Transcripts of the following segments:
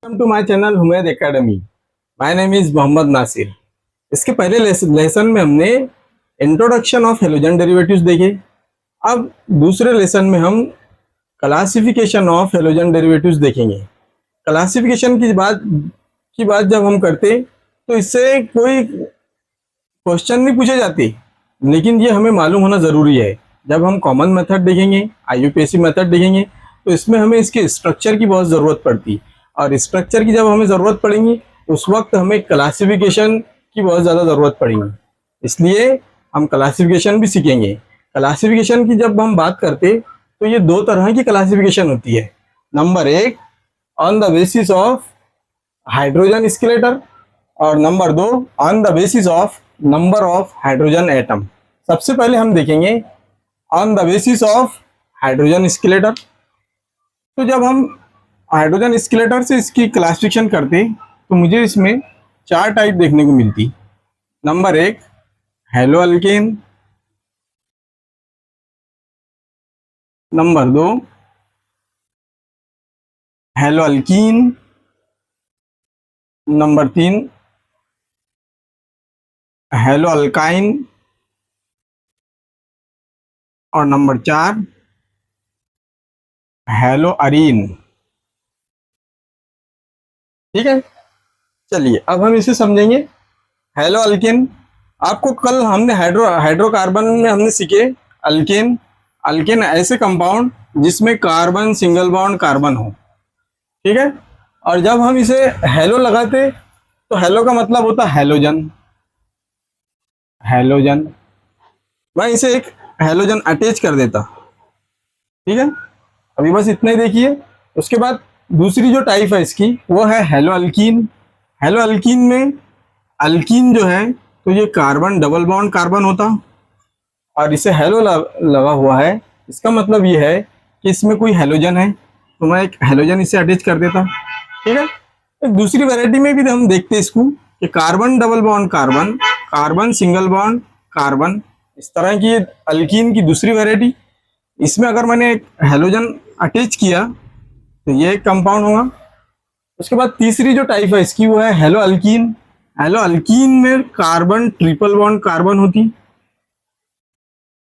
Welcome to my channel Humaid academy. My name is Mohammad Nasir. इसके पहले lesson में हमने इंट्रोडक्शन ऑफ हेलोजन डेरिवेटिव्स देखे। अब दूसरे लेसन में हम क्लासिफिकेशन ऑफ हेलोजन डेरिवेटिव्स देखेंगे। क्लासिफिकेशन की बात जब हम करते तो इससे कोई क्वेश्चन नहीं पूछे जाते, लेकिन ये हमें मालूम होना ज़रूरी है। जब हम कॉमन मेथड देखेंगे, आईयूपीएसी मेथड देखेंगे, तो इसमें हमें इसके स्ट्रक्चर की बहुत ज़रूरत पड़ती, और स्ट्रक्चर की जब हमें ज़रूरत पड़ेगी उस वक्त हमें क्लासिफिकेशन की बहुत ज़्यादा ज़रूरत पड़ेगी। इसलिए हम क्लासिफिकेशन भी सीखेंगे। क्लासिफिकेशन की जब हम बात करते तो ये दो तरह की क्लासिफिकेशन होती है। नंबर एक, on the basis of hydrogen skeletal, और नंबर दो, on the basis of number of hydrogen atom. सबसे पहले हम देखेंगे on the basis of hydrogen skeletal. तो जब हम हाइड्रोजन स्केलेटर से इसकी क्लासिफिकेशन करते तो मुझे इसमें चार टाइप देखने को मिलती। नंबर एक, हेलो अल्केन। नंबर दो, हेलो अल्कीन। नंबर तीन, हेलो अल्काइन। और नंबर चार, हेलो अरीन। ठीक है, चलिए अब हम इसे समझेंगे। हेलो अल्केन, आपको कल हमने हाइड्रोकार्बन में हमने सीखे अल्केन। अल्केन ऐसे कंपाउंड जिसमें कार्बन सिंगल बॉन्ड कार्बन हो। ठीक है, और जब हम इसे हेलो लगाते तो हेलो का मतलब होता है हेलोजन। हेलोजन, मैं इसे एक हेलोजन अटैच कर देता। ठीक है, अभी बस इतना ही देखिए। उसके बाद दूसरी जो टाइप है इसकी वो है हेलो अल्कीन। हेलो अल्कीन में अल्कीन जो है तो ये कार्बन डबल बॉन्ड कार्बन होता, और इसे हेलो लगा हुआ है। इसका मतलब ये है कि इसमें कोई हेलोजन है, तो मैं एक हेलोजन इसे अटैच कर देता। ठीक है, एक दूसरी वैरायटी में भी हम देखते हैं इसको कि carbon double bond carbon, carbon single bond carbon, इस तरह की अल्कीन की दूसरी वैरायटी। इसमें अगर मैंने एक हेलोजन अटैच किया तो ये एक कंपाउंड होगा। उसके बाद तीसरी जो टाइप है इसकी वो है हेलो अल्कीन। हेलो अल्कीन में कार्बन ट्रिपल बॉन्ड कार्बन होती।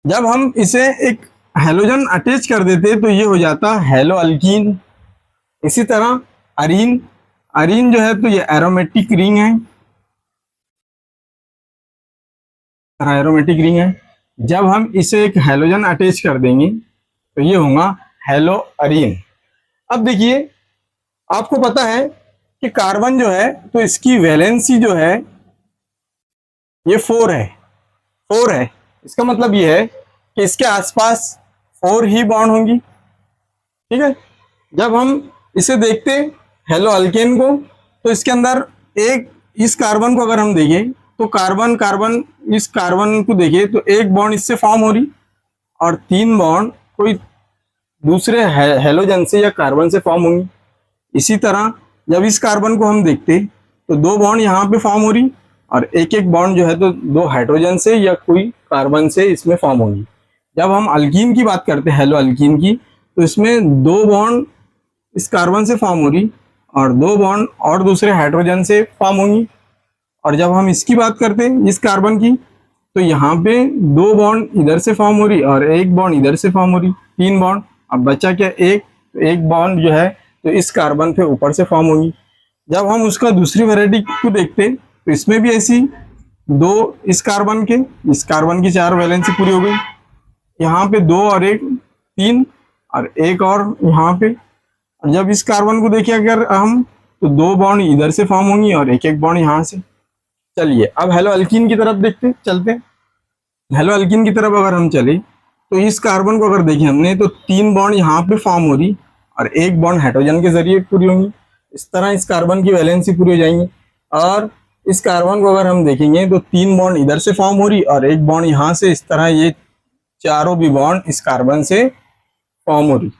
जब हम इसे एक हेलोजन अटैच कर देते तो ये हो जाता हेलो अल्कीन। इसी तरह अरीन, अरीन जो है तो ये एरोमेटिक रिंग है, एरोमेटिक रिंग है। जब हम इसे एक हेलोजन अटैच कर देंगे तो ये होगा हेलो अरीन। अब देखिए, आपको पता है कि कार्बन जो है तो इसकी वैलेंसी जो है ये 4 है। 4 है, इसका मतलब ये है कि इसके आसपास 4 ही बॉन्ड होंगी। ठीक है, जब हम इसे देखते हेलो अल्केन को तो इसके अंदर एक, इस कार्बन को अगर हम देखें तो कार्बन कार्बन, इस कार्बन को देखें तो एक बॉन्ड इससे फॉर्म हो रही, और 3 बॉन्ड कोई दूसरे हेलोजन से या कार्बन से फॉर्म होंगी। इसी तरह जब इस कार्बन को हम देखते तो 2 बॉन्ड यहाँ पे फॉर्म हो रही, और एक एक बॉन्ड जो है तो 2 हाइड्रोजन से या कोई कार्बन से इसमें फॉर्म होगी। जब हम अल्कीन की बात करते हैं, हेलो अल्कीन की, तो इसमें 2 बॉन्ड इस कार्बन से फॉर्म हो रही और 2 बॉन्ड और दूसरे हाइड्रोजन से फॉर्म होंगी। और जब हम इसकी बात करते हैं इस कार्बन की, तो यहाँ पे 2 बॉन्ड इधर से फॉर्म हो रही और एक बॉन्ड इधर से फॉर्म हो रही, 3 बॉन्ड। अब बचा क्या, एक बॉन्ड जो है तो इस कार्बन पे ऊपर से फॉर्म होगी। जब हम उसका दूसरी वैरायटी को देखते तो इसमें भी ऐसी 2 इस कार्बन की 4 वैलेंसी पूरी हो गई। यहाँ पे 2 और 1 3, और एक और यहाँ पे। और जब इस कार्बन को देखिए अगर हम, तो 2 बॉन्ड इधर से फॉर्म होंगी और एक एक बॉन्ड यहाँ से। चलिए अब हेलो अल्कीन की तरफ चलते। हेलो अल्कीन की तरफ अगर हम चले तो इस कार्बन को अगर देखें हमने तो 3 बॉन्ड यहाँ पे फॉर्म हो रही और एक बॉन्ड हाइड्रोजन के जरिए पूरी होंगी। इस तरह इस कार्बन की वैलेंसी पूरी हो जाएंगी। और इस कार्बन को अगर हम देखेंगे तो 3 बॉन्ड इधर से फॉर्म हो रही और एक बॉन्ड यहाँ से। इस तरह ये चारों भी बॉन्ड इस कार्बन से फॉर्म हो रही।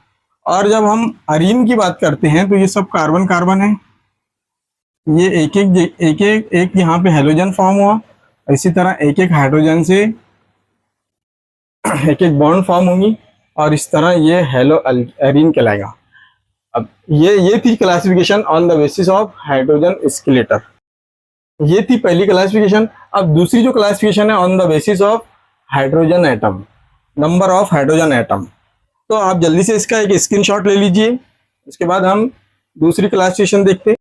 और जब हम अरीन की बात करते हैं तो ये सब कार्बन कार्बन है, ये एक यहाँ पे हेलोजन फॉर्म हुआ, इसी तरह एक एक हाइड्रोजन से एक एक बॉन्ड फॉर्म होंगी, और इस तरह ये हेलो अरीन कहलाएगा। अब ये थी classification on the basis of hydrogen skeletal, ये थी पहली क्लासिफिकेशन। अब दूसरी जो क्लासिफिकेशन है on the basis of hydrogen atom, number of hydrogen atom. तो आप जल्दी से इसका एक स्क्रीनशॉट ले लीजिए, उसके बाद हम दूसरी क्लासिफिकेशन देखते हैं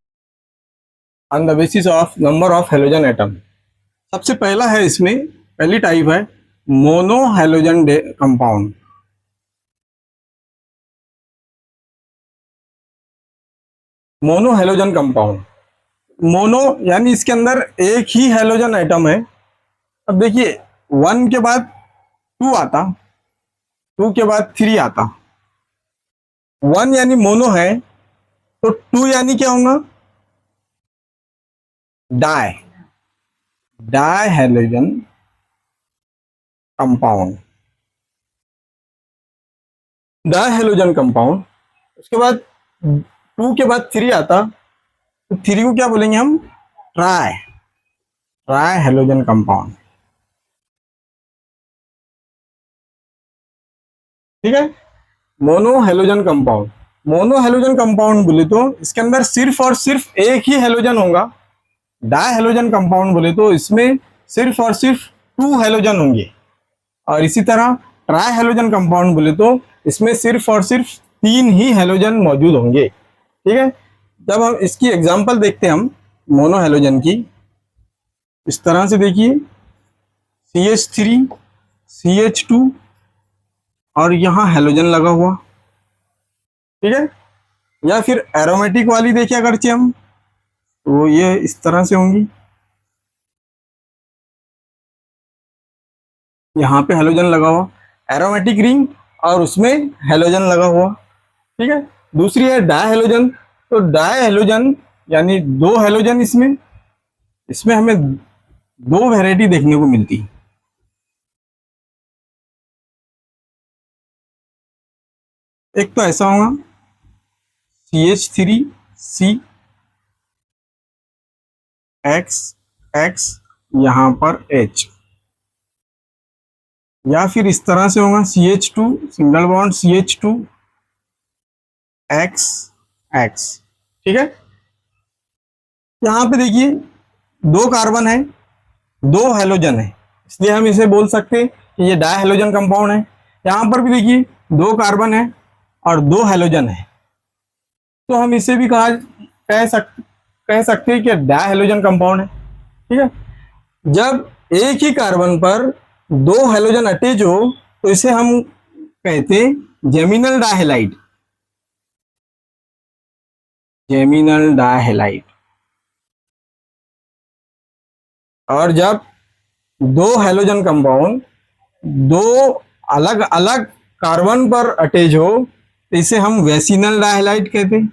on the basis of number of hydrogen atom. सबसे पहला है, इसमें पहली टाइप है mono hydrogen compound. Mono hydrogen compound, mono यानी इसके अंदर एक ही हाइड्रोजन एटम है। अब देखिए, 1 के बाद 2 आता, 2 के बाद 3 आता। 1 यानी मोनो है, तो 2 यानी क्या होगा, di, dihydrogen compound, dihydrogen compound. उसके बाद 2 के बाद 3 आता, तो 3 को क्या बोलेंगे हम, ट्राई, ट्राई हाइड्रोजन कंपाउंड। ठीक है, mono halogen compound. Mono halogen compound बोले तो इसके अंदर सिर्फ और सिर्फ एक ही हेलोजन होगा। डाई हेलोजन कंपाउंड बोले तो इसमें सिर्फ और सिर्फ 2 हेलोजन होंगे। और इसी तरह ट्राई हेलोजन कंपाउंड बोले तो इसमें सिर्फ और सिर्फ 3 ही हेलोजन मौजूद होंगे। ठीक है, जब हम इसकी एग्जांपल देखते हैं हम मोनो हेलोजन की, इस तरह से देखिए, CH3 CH2 और यहाँ हेलोजन लगा हुआ। ठीक है, या फिर एरोमेटिक वाली देखिए अगर हम, तो ये इस तरह से होंगी, यहाँ पे हेलोजन लगा हुआ, एरोमेटिक रिंग और उसमें हेलोजन लगा हुआ। ठीक है, दूसरी है डाई हेलोजन। तो डाई हेलोजन यानी 2 हेलोजन, इसमें इसमें हमें 2 वैरायटी देखने को मिलती। एक तो ऐसा होगा CH3C X X यहाँ पर H, या फिर इस तरह से होगा CH2 single bond CH2 X X। ठीक है, यहाँ पे देखिए 2 कार्बन है, 2 हेलोजन है, इसलिए हम इसे बोल सकते हैं कि ये डाई हेलोजन कंपाउंड है। यहाँ पर भी देखिए 2 कार्बन है और 2 हेलोजन है, तो हम इसे भी कह सकते हैं कि डाई हेलोजन कंपाउंड है। ठीक है, जब एक ही कार्बन पर 2 हेलोजन अटैच हो तो इसे हम कहते हैं जेमिनल डाइहैलाइड, जेमिनल डाइहैलाइड। और जब 2 हेलोजन कंपाउंड 2 अलग अलग कार्बन पर अटैच हो तो इसे हम वेसिनल डाइहैलाइड कहते हैं,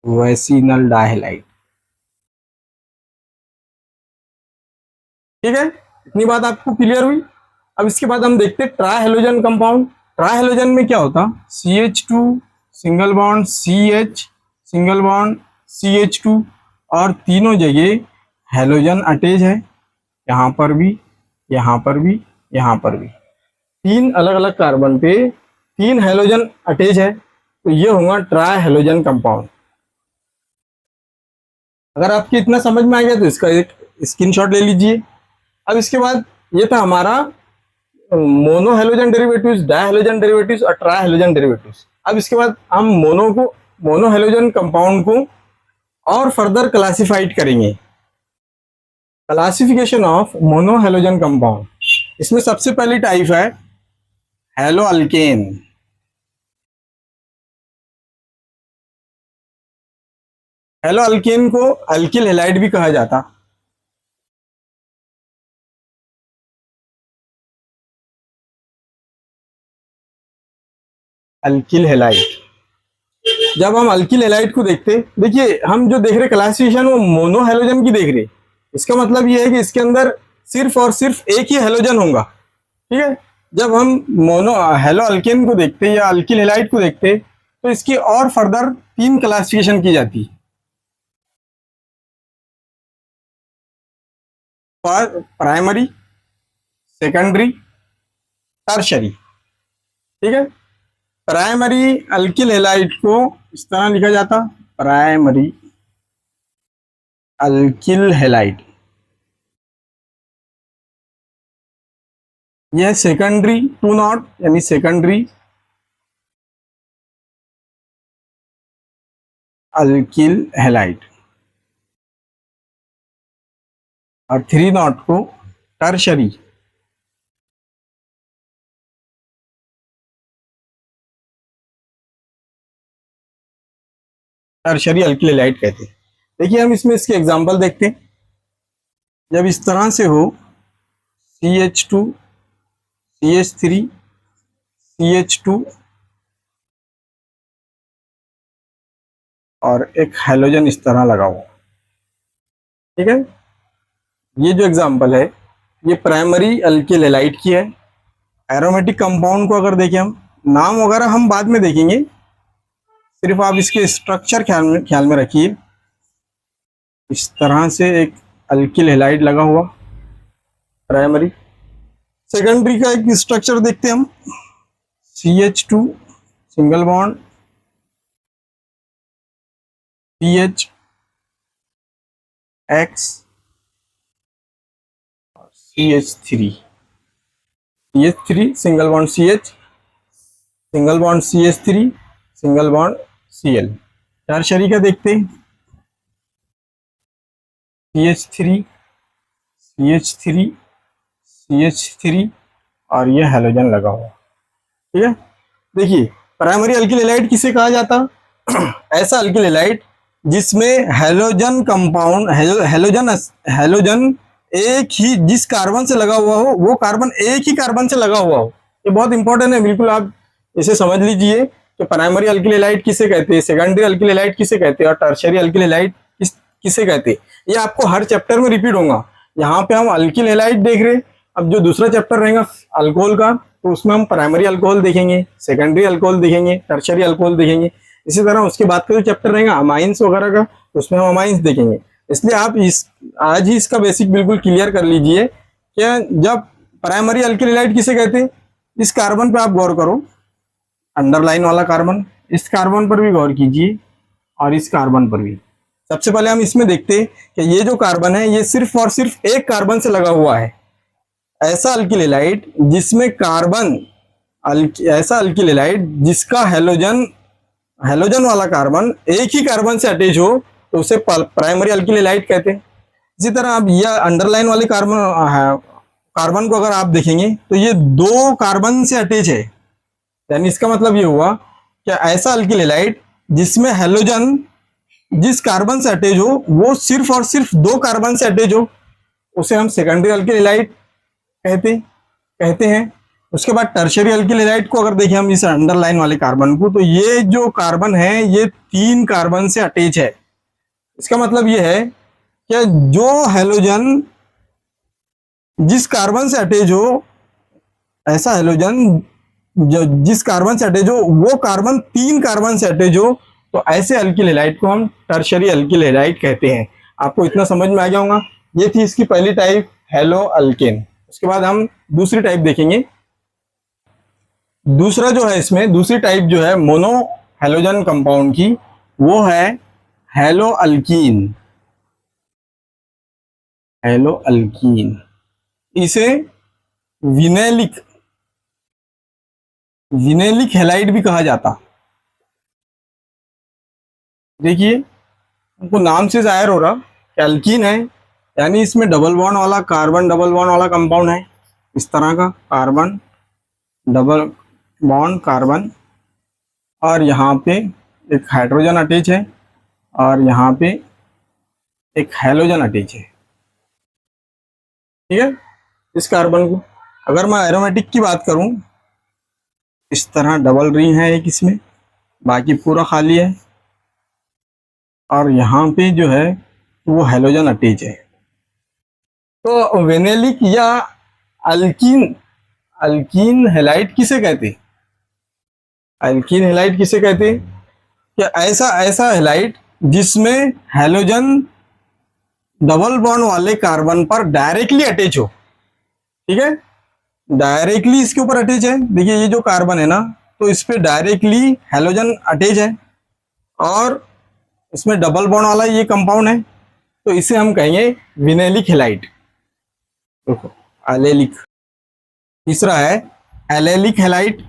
वेसिनल डाइहैलाइड। ठीक है, इतनी बात आपको क्लियर हुई। अब इसके बाद हम देखते हैं try halogen compound. Try halogen में क्या होता, CH2 single bond CH single bond CH2 और तीनों जगह हेलोजन अटैच है, यहाँ पर भी, यहाँ पर भी, यहाँ पर भी। 3 अलग अलग कार्बन पे 3 हेलोजन अटैच है, तो ये होगा ट्राई हेलोजन कंपाउंड। अगर आपकी इतना समझ में आ गया तो इसका एक स्क्रीनशॉट ले लीजिए। अब इसके बाद ये था हमारा mono halogen derivatives, die halogen derivatives और ट्राई हेलोजन डेरिवेटिव्स। अब इसके बाद हम मोनो हेलोजन कंपाउंड को और फर्दर क्लासिफाइड करेंगे। Classification of mono halogen compound, इसमें सबसे पहली टाइप है हेलो अल्केन। हेलो अल्केन को अल्किल हैलाइड भी कहा जाता। अल्किल हैलाइड, जब हम अल्किल हैलाइड को देखते, देखिए हम जो देख रहे क्लासिफिकेशन वो मोनो हेलोजन की देख रहे, इसका मतलब ये है कि इसके अंदर सिर्फ और सिर्फ एक ही हेलोजन होगा। ठीक है, जब हम मोनो हेलो अल्केन को देखते या अल्किल हैलाइड को देखते तो इसकी और फर्दर 3 क्लासिफिकेशन की जाती। Primary, secondary, tertiary. ठीक है, प्राइमरी अल्किल हैलाइड को इस तरह लिखा जाता, प्राइमरी अल्किल हैलाइड। यह सेकेंडरी 2 नॉट यानी सेकेंडरी अल्किल हैलाइड, और 3 नॉट को टर्शरी टर्शरी अल्किल हैलाइड कहते हैं। देखिए हम इसमें इसके एग्जांपल देखते हैं। जब इस तरह से हो CH2 CH3 CH2 और एक हैलोजन इस तरह लगा हुआ, ठीक है। ये जो एग्जांपल है ये प्राइमरी अल्किल हैलाइड की है। एरोमेटिक कंपाउंड को अगर देखें हम, नाम वगैरह हम बाद में देखेंगे, सिर्फ आप इसके स्ट्रक्चर ख्याल में रखिए। इस तरह से एक अल्किल हैलाइड लगा हुआ प्राइमरी। सेकेंडरी का एक स्ट्रक्चर देखते हैं हम, CH2 single bond CH X CH3 single bond CH single bond CH3 single bond Cl। Tertiary का देखते हैं, CH3 CH3 CH3 और ये हैलोजन लगा हुआ, ठीक है। देखिए प्राइमरी अल्किल हैलाइड किसे कहा जाता? ऐसा अल्किल हैलाइड जिसमें हैलोजन कंपाउंड हैलोजन एक ही जिस कार्बन से लगा हुआ हो वो कार्बन एक ही कार्बन से लगा हुआ हो। ये बहुत इंपॉर्टेंट है, बिल्कुल आप इसे समझ लीजिए कि प्राइमरी अल्किल हैलाइड किसे कहते हैं, सेकेंडरी अल्किल हैलाइड किसे कहते हैं और टर्शियरी अल्किल हैलाइड किसे कहते हैं। ये आपको हर चैप्टर में रिपीट होगा। यहाँ पे हम अल्किल हैलाइड देख रहे हैं, अब जो दूसरा चैप्टर रहेगा अल्कोहल का, तो उसमें हम प्राइमरी अल्कोहल देखेंगे, सेकेंडरी अल्कोहल देखेंगे, टर्शियरी अल्कोहल देखेंगे। इसी तरह उसके बाद का जो चैप्टर रहेगा अमाइंस वगैरह का, उसमें हम अमाइंस देखेंगे। इसलिए आप आज ही इसका बेसिक बिल्कुल क्लियर कर लीजिए कि जब प्राइमरी अल्किल हैलाइड किसे कहते हैं। इस कार्बन पे आप गौर करो, अंडरलाइन वाला कार्बन, इस कार्बन पर भी गौर कीजिए और इस कार्बन पर भी। सबसे पहले हम इसमें देखते हैं कि ये जो कार्बन है ये सिर्फ और सिर्फ एक कार्बन से लगा हुआ है। ऐसा अल्किल हैलाइड जिसमें ऐसा अल्किल हैलाइड जिसका हैलोजन वाला कार्बन एक ही कार्बन से अटैच हो तो उसे प्राइमरी अल्किल हैलाइड कहते हैं। इसी तरह आप यह अंडरलाइन वाले कार्बन को अगर आप देखेंगे तो ये 2 कार्बन से अटैच है, यानी इसका मतलब ये हुआ कि ऐसा अल्किल हैलाइड जिसमें हैलोजन जिस कार्बन से अटैच हो वो सिर्फ और सिर्फ 2 कार्बन से अटैच हो, उसे हम सेकेंडरी अल्किल हैलाइड कहते हैं। उसके बाद टर्शियरी अल्किल हैलाइड को अगर देखें हम इस अंडरलाइन वाले कार्बन को, तो ये जो कार्बन है ये 3 कार्बन से अटैच है। इसका मतलब ये है कि जो हैलोजन जिस कार्बन से अटैच हो, ऐसा हैलोजन जो जिस कार्बन से अटैच हो वो कार्बन 3 कार्बन से अटैच हो, तो ऐसे अल्किल हैलाइड को हम टर्शियरी अल्किल हैलाइड कहते हैं। आपको इतना समझ में आ गया होगा। ये थी इसकी पहली टाइप, हेलो अल्केन। उसके बाद हम दूसरी टाइप देखेंगे। दूसरा जो है इसमें दूसरी टाइप जो है मोनो हैलोजन कंपाउंड की, वो है हेलो अल्कीन। हेलो अल्कीन, इसे विनेलिक हैलाइड भी कहा जाता। देखिए हमको नाम से जाहिर हो रहा कि अल्कीन है, यानी इसमें डबल बॉन्ड वाला कंपाउंड है। इस तरह का कार्बन डबल बॉन्ड कार्बन, और यहाँ पे एक हाइड्रोजन अटैच है और यहाँ पे एक हैलोजन अटैच है, ठीक है। इस कार्बन को अगर मैं एरोमेटिक की बात करूं, इस तरह डबल रिंग है एक इसमें, बाकी पूरा खाली है, और यहाँ पे जो है वो हैलोजन अटैच है। तो वेनेलिक या अल्कीन हैलाइड किसे कहते? अल्कीन हैलाइड किसे कहते? कि ऐसा हैलाइड जिसमें हैलोजन डबल बॉन्ड वाले कार्बन पर डायरेक्टली अटैच हो, ठीक है, डायरेक्टली इसके ऊपर अटैच है। देखिए ये जो कार्बन है ना, तो इस पे डायरेक्टली हैलोजन अटैच है और इसमें डबल बॉन्ड वाला ये कंपाउंड है, तो इसे हम कहेंगे विनाइलिक हैलाइड। देखो एलेलिक। तीसरा है एलेलिक हैलाइड।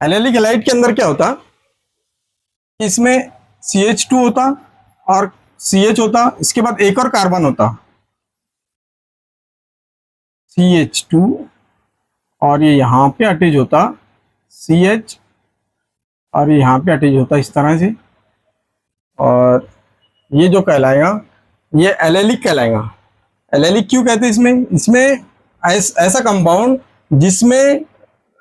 एलेलिक हैलाइड के अंदर क्या होता, इसमें CH2 होता और CH होता, इसके बाद एक और कार्बन होता CH2 और ये यहाँ पे अटैच होता CH और ये यहाँ पे अटैच होता इस तरह से, और ये जो कहलाएगा ये एलेलिक कहलाएगा। एलेलिक क्यों कहते हैं इसमें ऐसा कंपाउंड जिसमें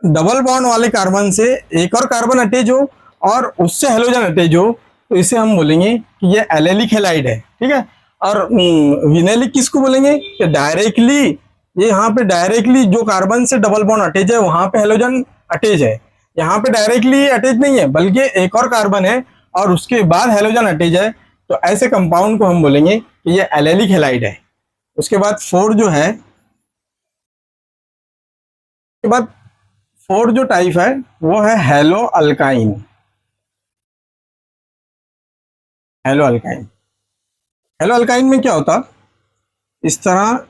डबल बॉन्ड वाले कार्बन से एक और कार्बन अटैच हो और उससे हेलोजन अटैच हो, तो इसे हम बोलेंगे कि ये एलेलिक हैलाइड है। ठीक है। और विनाइलिक किसको बोलेंगे कि डायरेक्टली ये यहाँ पे डायरेक्टली जो कार्बन से डबल बॉन्ड अटैच है वहां पे हेलोजन अटैच है, यहाँ पे डायरेक्टली अटैच नहीं है बल्कि एक और कार्बन है और उसके बाद हेलोजन अटैच है, तो ऐसे कंपाउंड को हम बोलेंगे कि ये एलेलिक हैलाइड है। उसके बाद फोर्थ जो टाइप है वो है हेलो अल्काइन। हेलो अल्काइन में क्या होता, इस तरह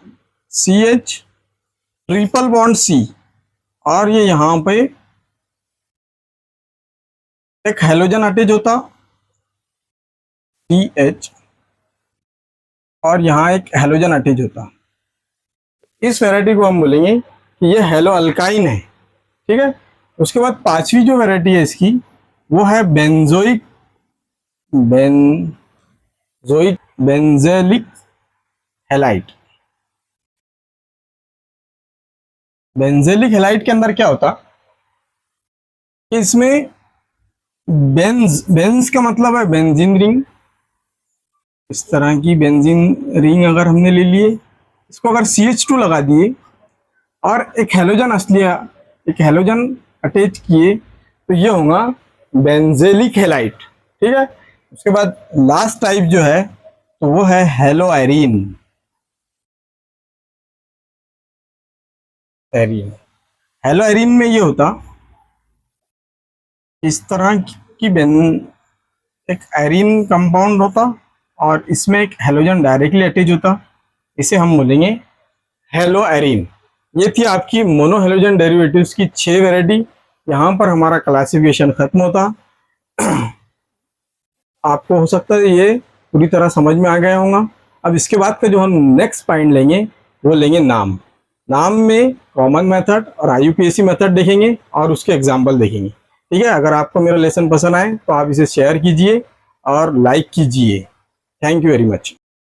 CH ट्रिपल बॉन्ड C और ये यहां पे एक हेलोजन अटैच होता CH और यहाँ एक हेलोजन अटैच होता। इस वैरायटी को हम बोलेंगे कि ये हेलो अल्काइन है। ठीक है। उसके बाद पांचवी जो वैरायटी है इसकी वो है बेंजेलिक हैलाइड। बेंजेलिक हैलाइड के अंदर क्या होता कि इसमें बेंज का मतलब है बेंजीन रिंग, इस तरह की बेंजीन रिंग अगर हमने ले लिए, इसको अगर CH2 लगा दिए और एक हेलोजन अटैच किए तो ये होगा बेंजेलिक हैलाइड। ठीक है। उसके बाद लास्ट टाइप जो है तो वो है हेलो आयरीन। हेलो आयरीन में ये होता इस तरह की एक आयरीन कंपाउंड होता और इसमें एक हेलोजन डायरेक्टली अटैच होता, इसे हम बोलेंगे हेलो आयरीन। ये थी आपकी मोनो हेलोजन डेरिवेटिव्स की 6 वैरायटी। यहाँ पर हमारा क्लासिफिकेशन खत्म होता। आपको हो सकता है ये पूरी तरह समझ में आ गया होगा। अब इसके बाद का जो हम नेक्स्ट पॉइंट लेंगे वो लेंगे नाम में कॉमन मेथड और IUPAC मेथड देखेंगे और उसके एग्जाम्पल देखेंगे। ठीक है। अगर आपको मेरा लेसन पसंद आए तो आप इसे शेयर कीजिए और लाइक कीजिए। Thank you very much.